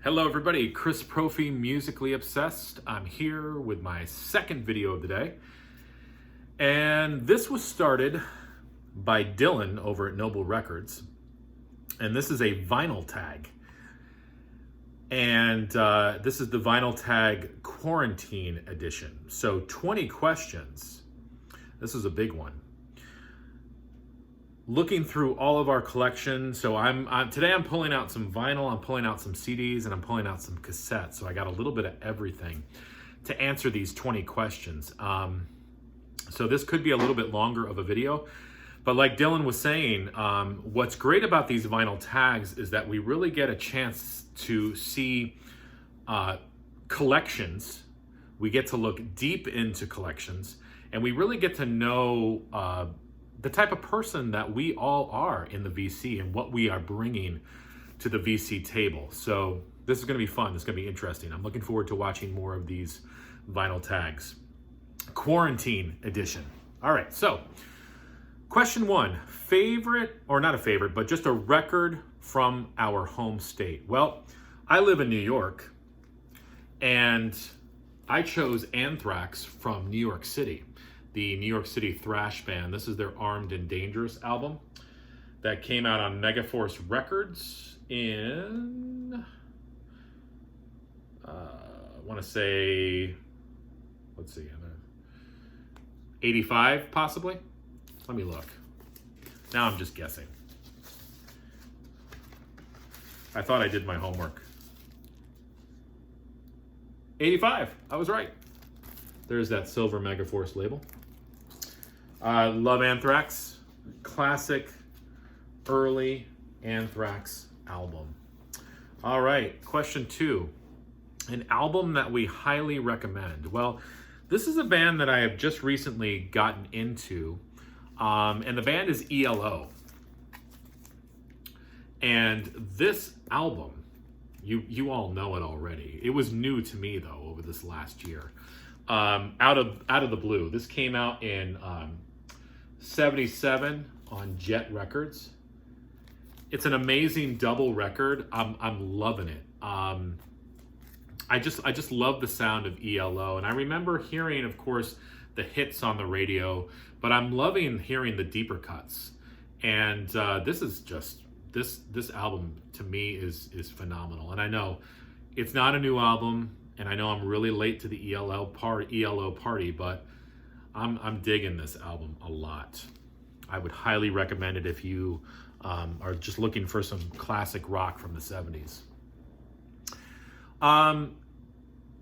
Hello everybody, Chris Profi, Musically Obsessed. I'm here with my second video of the day. And this was started by Dylan over at Noble Records. And this is a vinyl tag. And this is the vinyl tag Quarantine Edition. So 20 questions. This is a big one. Looking through all of our collection. So today I'm pulling out some vinyl, I'm pulling out some CDs, and I'm pulling out some cassettes. So I got a little bit of everything to answer these 20 questions. So this could be a little bit longer of a video, but like Dylan was saying, what's great about these vinyl tags is that we really get a chance to see collections. We get to look deep into collections, and we really get to know the type of person that we all are in the VC and what we are bringing to the VC table. So this is going to be fun. This is going to be interesting. I'm looking forward to watching more of these vinyl tags. Quarantine Edition. All right, so question one, favorite, or not a favorite, but just a record from our home state. Well, I live in New York, and I chose Anthrax from New York City. The New York City thrash band. This is their Armed and Dangerous album that came out on Megaforce Records in, I want to say, let's see, 85 possibly? Let me look. Now I'm just guessing. I thought I did my homework. 85, I was right. There's that silver Megaforce label. Love Anthrax, classic early Anthrax album. All right, question two, an album that we highly recommend. Well, this is a band that I have just recently gotten into, and the band is ELO. And this album, you all know it already. It was new to me though over this last year. Out of the blue. This came out in 77 on Jet Records. It's an amazing double record. I'm loving it. I just love the sound of ELO, and I remember hearing, of course, the hits on the radio, but I'm loving hearing the deeper cuts. And this is just this album to me is phenomenal. And I know it's not a new album, and I know I'm really late to the ELO party, but I'm digging this album a lot. I would highly recommend it if you are just looking for some classic rock from the 70s.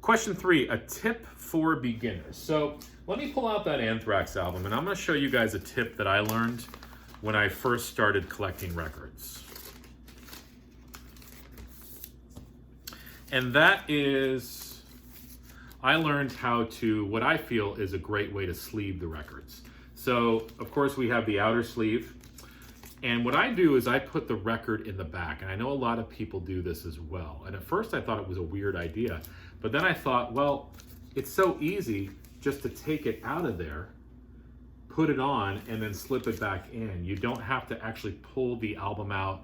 Question three, a tip for beginners. So let me pull out that Anthrax album, and I'm going to show you guys a tip that I learned when I first started collecting records. And that is, I learned how to, what I feel is a great way to sleeve the records. So, of course, we have the outer sleeve. And what I do is I put the record in the back. And I know a lot of people do this as well. And at first I thought it was a weird idea. But then I thought, well, it's so easy just to take it out of there, put it on, and then slip it back in. You don't have to actually pull the album out,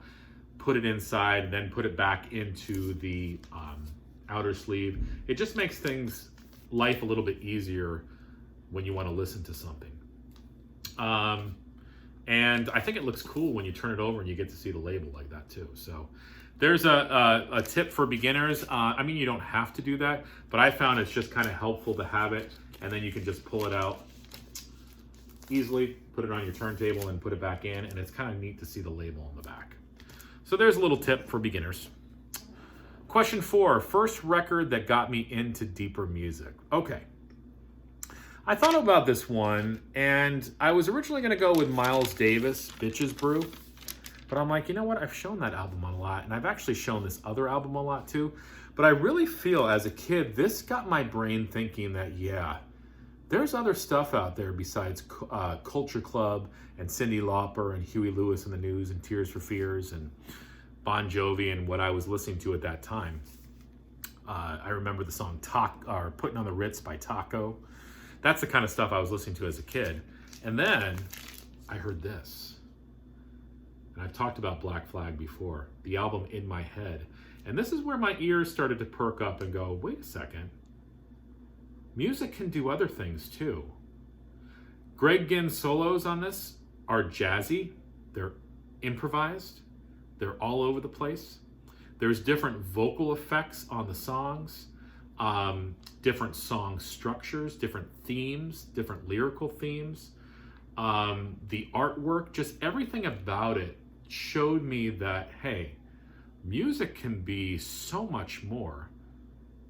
put it inside, and then put it back into the outer sleeve. It just makes life a little bit easier when you want to listen to something. And I think it looks cool when you turn it over and you get to see the label like that too. So there's a tip for beginners. I mean, you don't have to do that, but I found it's just kind of helpful to have it, and then you can just pull it out easily, put it on your turntable, and put it back in, and it's kind of neat to see the label on the back. So there's a little tip for beginners. Question four, first record that got me into deeper music. Okay. I thought about this one, and I was originally going to go with Miles Davis, Bitches Brew, but I'm like, you know what? I've shown that album a lot, and I've actually shown this other album a lot too, but I really feel as a kid, this got my brain thinking that, yeah, there's other stuff out there besides Culture Club and Cyndi Lauper and Huey Lewis and the News and Tears for Fears and Bon Jovi and what I was listening to at that time. I remember the song Putting on the Ritz by Taco. That's the kind of stuff I was listening to as a kid. And then I heard this. And I've talked about Black Flag before, the album In My Head. And this is where my ears started to perk up and go, wait a second. Music can do other things too. Greg Ginn's solos on this are jazzy. They're improvised. They're all over the place. There's different vocal effects on the songs, different song structures, different themes, different lyrical themes. The artwork, just everything about it showed me that, hey, music can be so much more.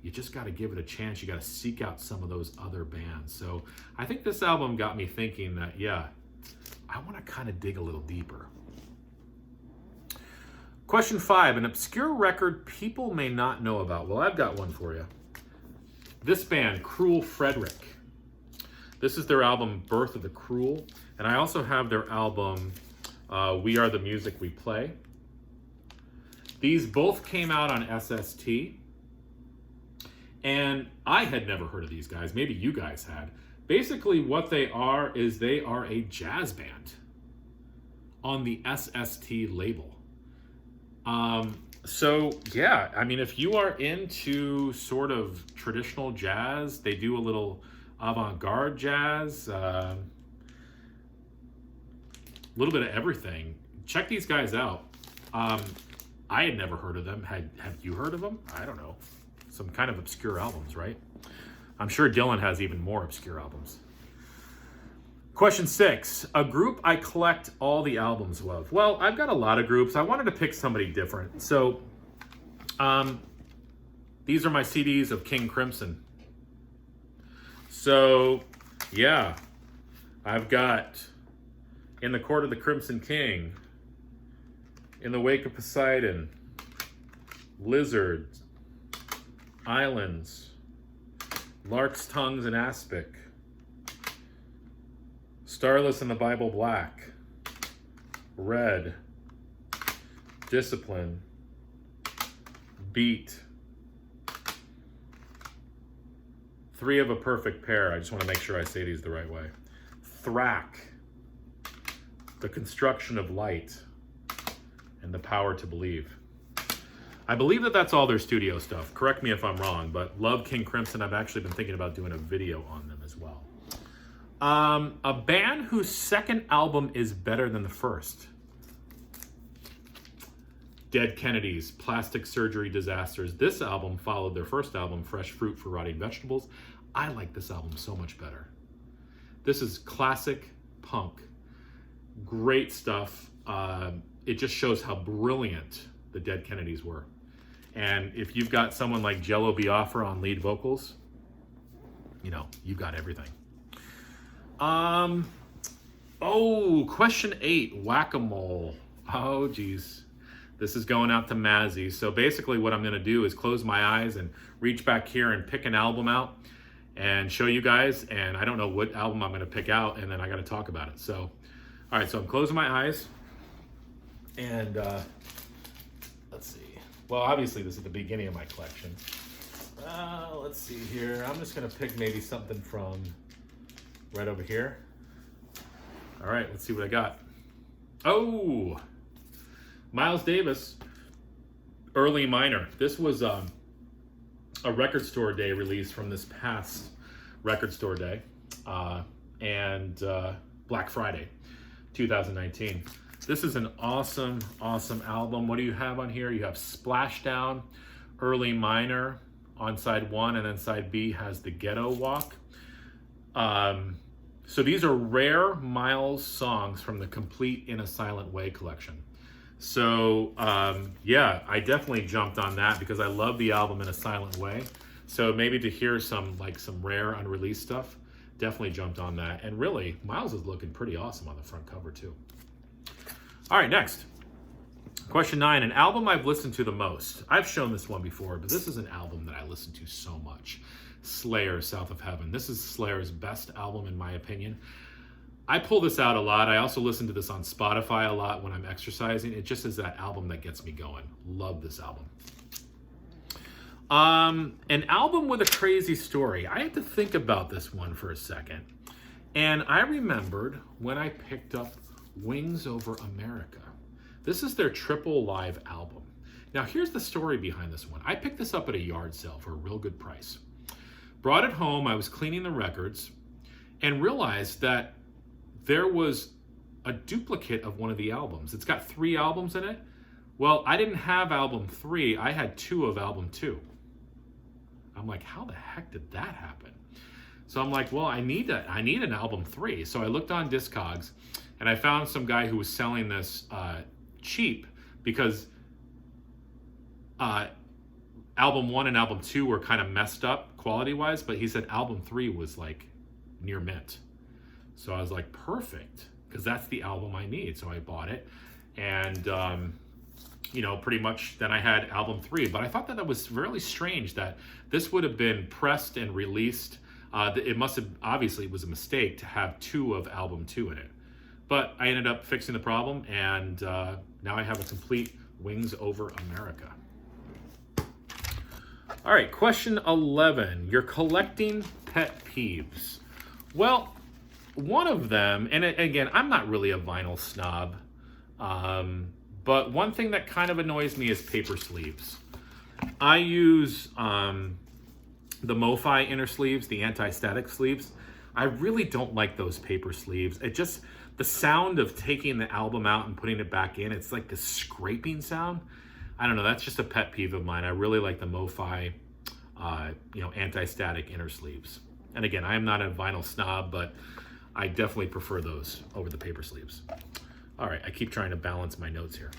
You just got to give it a chance. You got to seek out some of those other bands. So I think this album got me thinking that, yeah, I want to kind of dig a little deeper. Question 5, an obscure record people may not know about. Well, I've got one for you. This band, Cruel Frederick. This is their album, Birth of the Cruel. And I also have their album, We Are the Music We Play. These both came out on SST. And I had never heard of these guys. Maybe you guys had. Basically, what they are is they are a jazz band on the SST label. So, yeah, I mean, if you are into sort of traditional jazz, they do a little avant-garde jazz, a little bit of everything. Check these guys out. I had never heard of them. Have you heard of them? I don't know. Some kind of obscure albums, right? I'm sure Dylan has even more obscure albums. Question 6, a group I collect all the albums of. Well, I've got a lot of groups. I wanted to pick somebody different. So, these are my CDs of King Crimson. So, yeah, I've got In the Court of the Crimson King, In the Wake of Poseidon, Lizards, Islands, Lark's Tongues and Aspic, Starless and the Bible Black, Red, Discipline, Beat, Three of a Perfect Pair. I just want to make sure I say these the right way. Thrack, The Construction of Light, and The Power to Believe. I believe that that's all their studio stuff. Correct me if I'm wrong, but love King Crimson. I've actually been thinking about doing a video on them as well. A band whose second album is better than the first. Dead Kennedys, Plastic Surgery Disasters. This album followed their first album, Fresh Fruit for Rotting Vegetables. I like this album so much better. This is classic punk. Great stuff. It just shows how brilliant the Dead Kennedys were. And if you've got someone like Jello Biafra on lead vocals, you know, you've got everything. Question 8, Whack-A-Mole. Oh, geez. This is going out to Mazzy. So basically what I'm going to do is close my eyes and reach back here and pick an album out and show you guys. And I don't know what album I'm going to pick out, and then I got to talk about it. So, all right, so I'm closing my eyes. And let's see. Well, obviously this is the beginning of my collection. Let's see here. I'm just going to pick maybe something from right over here. All right, let's see what I got. Oh, Miles Davis, Early Minor. This was a record store day release from this past record store day and Black Friday 2019. This is an awesome, awesome album. What do you have on here? You have Splashdown, Early Minor on side 1, and then side B has The Ghetto Walk. So these are rare Miles songs from the Complete in a Silent Way collection. So yeah, I definitely jumped on that because I love the album In a Silent Way. So maybe to hear some rare unreleased stuff, definitely jumped on that. And really, Miles is looking pretty awesome on the front cover too. All right, next. Question 9, an album I've listened to the most. I've shown this one before, but this is an album that I listen to so much. Slayer, South of Heaven. This is Slayer's best album in my opinion. I pull this out a lot. I also listen to this on Spotify a lot when I'm exercising. It just is that album that gets me going. Love this album. An album with a crazy story. I had to think about this one for a second. And I remembered when I picked up Wings Over America. This is their triple live album. Now here's the story behind this one. I picked this up at a yard sale for a real good price. Brought it home, I was cleaning the records, and realized that there was a duplicate of one of the albums. It's got 3 albums in it. Well, I didn't have album 3, I had 2 of album 2. I'm like, how the heck did that happen? So I'm like, well, I need an album 3. So I looked on Discogs, and I found some guy who was selling this cheap because album 1 and album 2 were kind of messed up quality-wise, but he said album 3 was like near mint. So I was like, perfect, because that's the album I need. So I bought it, and you know, pretty much then I had album 3. But I thought that was really strange that this would have been pressed and released. It must have, obviously it was a mistake to have 2 of album 2 in it. But I ended up fixing the problem, and now I have a complete Wings Over America. All right, question 11. Your collecting pet peeves. Well, one of them, and again, I'm not really a vinyl snob, but one thing that kind of annoys me is paper sleeves. I use the MoFi inner sleeves, the anti-static sleeves. I really don't like those paper sleeves. It just, the sound of taking the album out and putting it back in, it's like this scraping sound. I don't know, that's just a pet peeve of mine. I really like the MoFi, you know, anti-static inner sleeves. And again, I am not a vinyl snob, but I definitely prefer those over the paper sleeves. All right, I keep trying to balance my notes here.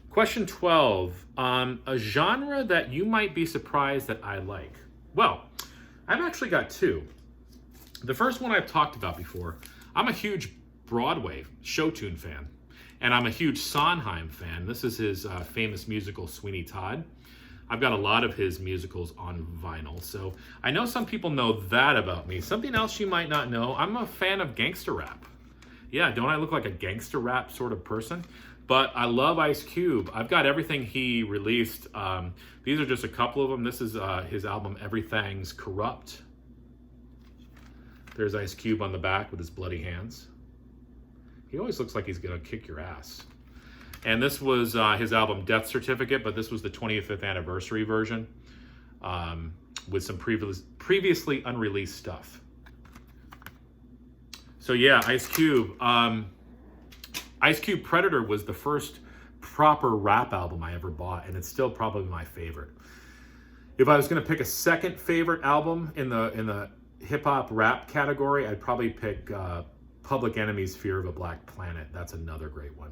Question 12, a genre that you might be surprised that I like. Well, I've actually got 2. The first one I've talked about before. I'm a huge Broadway show tune fan, and I'm a huge Sondheim fan. This is his famous musical, Sweeney Todd. I've got a lot of his musicals on vinyl, so I know some people know that about me. Something else you might not know, I'm a fan of gangster rap. Yeah, don't I look like a gangster rap sort of person? But I love Ice Cube. I've got everything he released. These are just a couple of them. This is his album, Everything's Corrupt. There's Ice Cube on the back with his bloody hands. He always looks like he's gonna kick your ass. And this was his album Death Certificate, but this was the 25th anniversary version with some previously unreleased stuff. So yeah, Ice Cube. Ice Cube Predator was the first proper rap album I ever bought, and it's still probably my favorite. If I was gonna pick a second favorite album in the hip-hop rap category, I'd probably pick Public Enemy's Fear of a Black Planet. That's another great one.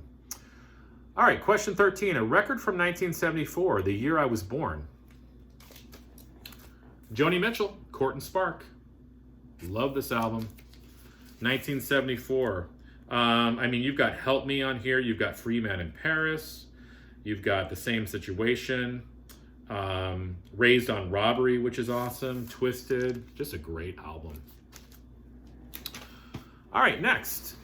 All right, question 13. A record from 1974, the year I was born. Joni Mitchell, Court and Spark. Love this album. 1974. I mean, you've got Help Me on here. You've got Free Man in Paris. You've got The Same Situation. Raised on Robbery, which is awesome. Twisted. Just a great album. All right, next.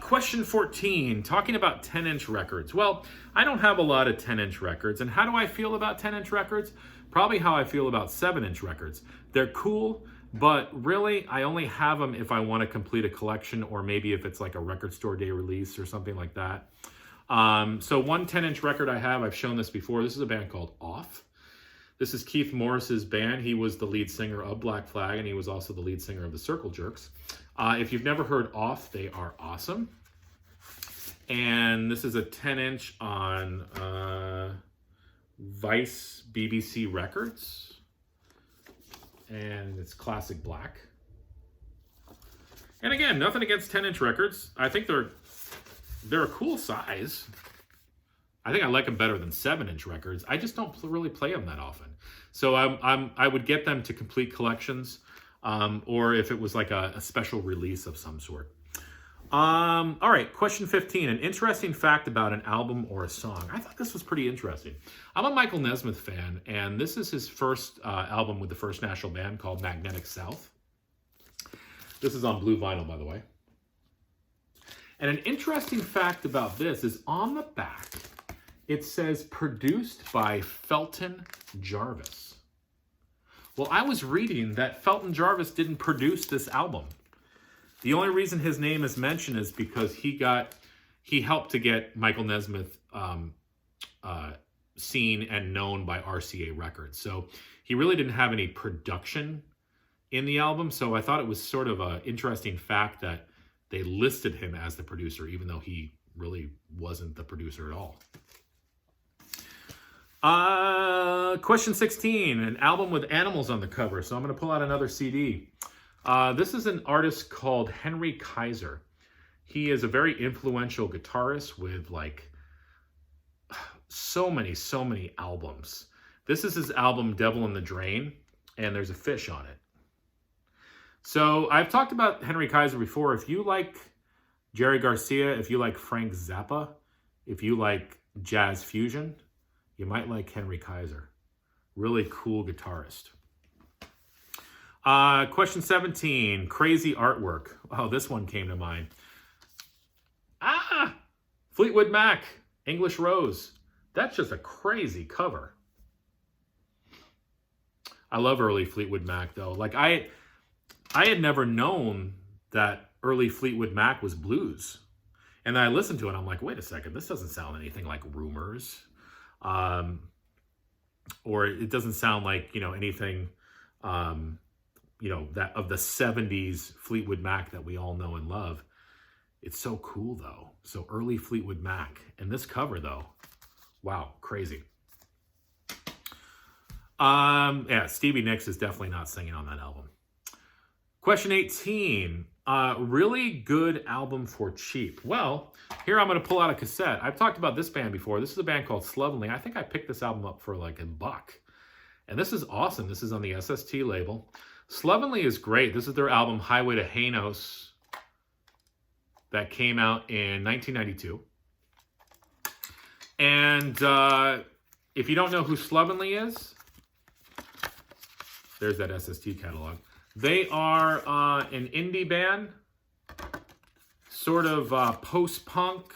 Question 14, talking about 10-inch records. Well, I don't have a lot of 10-inch records. And how do I feel about 10-inch records? Probably how I feel about 7-inch records. They're cool, but really, I only have them if I want to complete a collection, or maybe if it's like a record store day release or something like that. So one 10-inch record I have, I've shown this before. This is a band called Off. This is Keith Morris's band. He was the lead singer of Black Flag, and he was also the lead singer of the Circle Jerks. If you've never heard Off, they are awesome. And this is a 10-inch on Vice BBC Records. And it's classic black. And again, nothing against 10-inch records. I think they're a cool size. I think I like them better than 7-inch records. I just don't really play them that often. So I would get them to complete collections, or if it was like a special release of some sort. All right, question 15. An interesting fact about an album or a song. I thought this was pretty interesting. I'm a Michael Nesmith fan, and this is his first album with the First National Band called Magnetic South. This is on blue vinyl, by the way. And an interesting fact about this is on the back, it says produced by Felton Jarvis. Well, I was reading that Felton Jarvis didn't produce this album. The only reason his name is mentioned is because he helped to get Michael Nesmith seen and known by RCA Records. So he really didn't have any production in the album. So I thought it was sort of an interesting fact that they listed him as the producer, even though he really wasn't the producer at all. Question 16, an album with animals on the cover. So I'm going to pull out another CD. This is an artist called Henry Kaiser. He is a very influential guitarist with like so many albums. This is his album Devil in the Drain, and there's a fish on it. So I've talked about Henry Kaiser before. If you like Jerry Garcia, if you like Frank Zappa, if you like jazz fusion, you might like Henry Kaiser. Really cool guitarist. Question 17, crazy artwork. Oh, this one came to mind. Fleetwood Mac, English Rose. That's just a crazy cover. I love early Fleetwood Mac though. Like I had never known that early Fleetwood Mac was blues. And then I listened to it and I'm like, wait a second, this doesn't sound anything like Rumors. Or it doesn't sound like, anything, that of the 70s Fleetwood Mac that we all know and love. It's so cool though. So early Fleetwood Mac. And this cover though, wow, crazy. Stevie Nicks is definitely not singing on that album. Question 18, really good album for cheap. Well, here I'm going to pull out a cassette. I've talked about this band before. This is a band called Slovenly. I think I picked this album up for like $1. And this is awesome. This is on the SST label. Slovenly is great. This is their album Highway to Hanos that came out in 1992. And if you don't know who Slovenly is, there's that SST catalog. They are an indie band, sort of post-punk,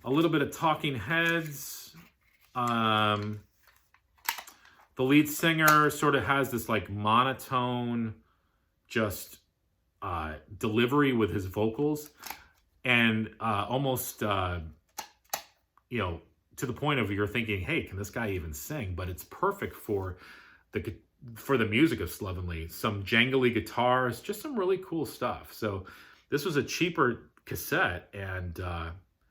a little bit of Talking Heads. The lead singer sort of has this like monotone, just delivery with his vocals, and almost, to the point of you're thinking, hey, can this guy even sing? But it's perfect for the music of Slovenly. Some jangly guitars, just some really cool stuff. So this was a cheaper cassette, and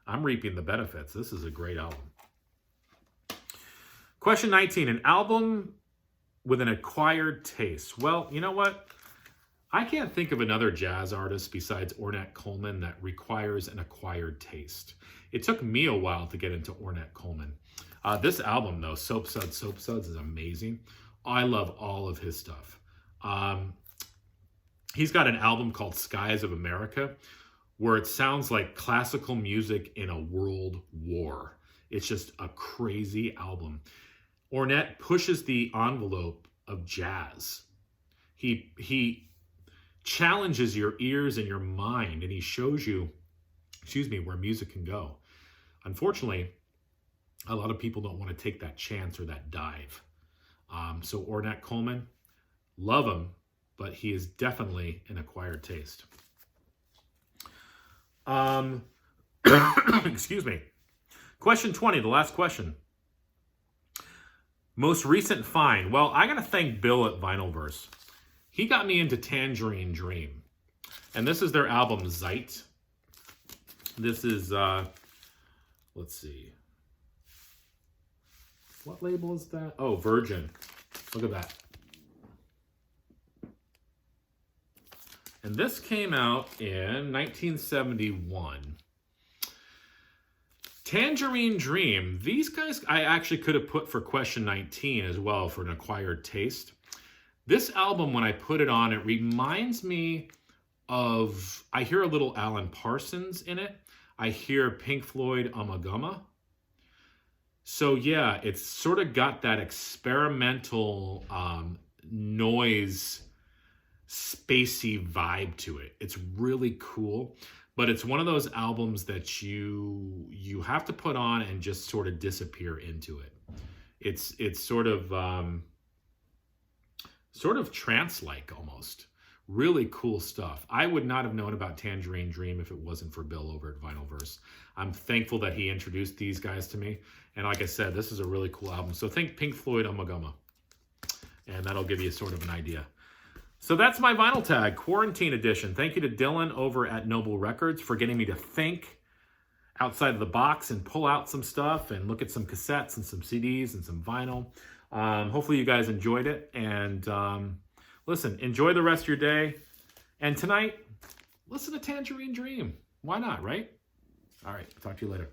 I'm reaping the benefits. This is a great album. Question 19, an album with an acquired taste. Well, you know what? I can't think of another jazz artist besides Ornette Coleman that requires an acquired taste. It took me a while to get into Ornette Coleman. This album, though, Soap Suds, is amazing. I love all of his stuff. He's got an album called Skies of America where it sounds like classical music in a world war. It's just a crazy album. Ornette pushes the envelope of jazz. He challenges your ears and your mind, and he shows you, where music can go. Unfortunately, a lot of people don't want to take that chance or that dive. So Ornette Coleman, love him, but he is definitely an acquired taste. Excuse me. Question 20, the last question. Most recent find. Well, I got to thank Bill at Vinylverse. He got me into Tangerine Dream. And this is their album, Zeit. This is, let's see. What label is that? Oh, Virgin. Look at that. And this came out in 1971. Tangerine Dream. These guys I actually could have put for question 19 as well for an acquired taste. This album, when I put it on, it reminds me of, I hear a little Alan Parsons in it. I hear Pink Floyd, Ummagumma. So yeah, it's sort of got that experimental noise, spacey vibe to it. It's really cool, but it's one of those albums that you have to put on and just sort of disappear into it. It's sort of trance-like almost. Really cool stuff. I would not have known about Tangerine Dream if it wasn't for Bill over at Vinylverse. I'm thankful that he introduced these guys to me. And like I said, this is a really cool album. So think Pink Floyd Ummagumma. And that'll give you sort of an idea. So that's my vinyl tag, Quarantine Edition. Thank you to Dylan over at Noble Records for getting me to think outside of the box and pull out some stuff and look at some cassettes and some CDs and some vinyl. Hopefully you guys enjoyed it. And listen, enjoy the rest of your day. And tonight, listen to Tangerine Dream. Why not, right? All right, talk to you later.